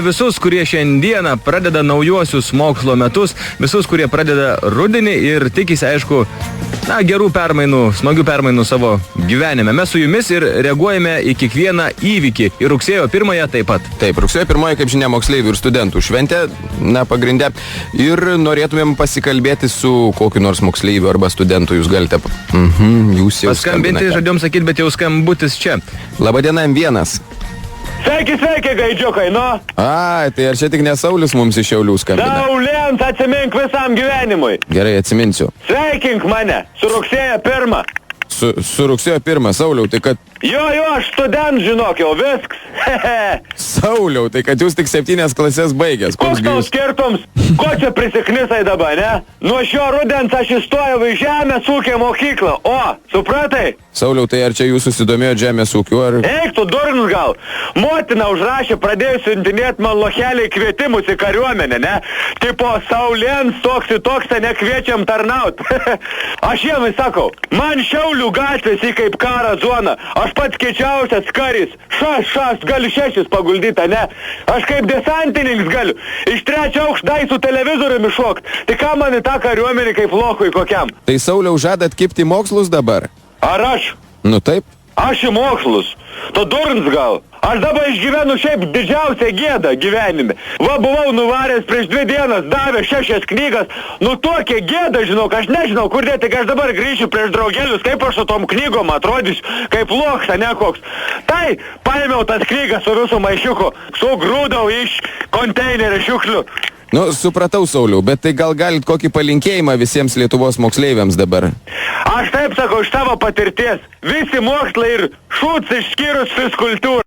Visus, kurie šiandieną pradeda naujuosius mokslo metus, visus, kurie pradeda rudenį ir tikisi, aišku, gerų permainų, smagių permainų savo gyvenime. Mes su jumis ir reaguojame į kiekvieną įvykį. Ir rugsėjo 1 taip pat. Taip, rugsėjo 1, kaip žinia, moksleivių ir studentų šventė, pagrindė. Ir norėtumėm pasikalbėti su kokiu nors moksleiviu arba studentu. Jūs galite... Jūs jau paskambinti, žadėjom sakyti, bet jau skambutis čia. Labadiena, M1. Sveiki, gaidžiukai, Ai, tai ar čia tik ne Saulius mums iš Šiaulių skambina? Sauliens, atsimink visam gyvenimui. Gerai, atsiminsiu. Sveikink mane, su rugsėjo 1. Su rugsėjo 1, Sauliau, tai kad... Jo, aš student, žinok, jau visks. Sauliau, tai kad jūs tik 7 klasės baigęs. Koks tau skirtums? Ko čia prisiknisai dabar, ne? Nuo šio rudens aš įstojau į žemės ūkio mokyklą. O, supratai? Sauliau, tai ar čia jūs susidomėjo žemės ūkiu, ar... Eik, tu durnas gal. Motina užrašė, pradėjo siuntinėti man locheliai kvietimus į kariuomenę, ne? Tipo, Saulėns, toks, nekviečiam tarnaut. Aš jiems sakau, man Šiaulių gatvės į kaip karo zoną. Aš pats kiečiausias karis. Šas, galiu 6 paguldyti, ne? Aš kaip desantininkas galiu. Iš 3 aukštai su televizoriumi šokt. Tai ką man į tą kariuomenį kaip lochui kokiam? Tai Sauliau žadat kibti mokslus dabar? Ar aš? Nu taip. Aš į mokslus. Tu durns gal. Aš dabar išgyvenu šiaip didžiausią gėdą gyvenime. Va, buvau nuvaręs prieš 2 dienas, davė 6 knygas. Nu, tokia gėda, žinok, aš nežinau, kur dėti, aš dabar grįšiu prieš draugelius, kaip aš su tom knygom atrodysiu, kaip loks, ne koks. Tai, paėmiau tas knygas su visų maišiuku, sugrūdau iš konteinerio šiukšlių. Nu, supratau, Sauliau, bet tai gal galit kokį palinkėjimą visiems Lietuvos moksleiviams dabar? Aš taip sakau, iš tavo patirties. Visi mokslai ir šūts išskyrus fiskultūrą.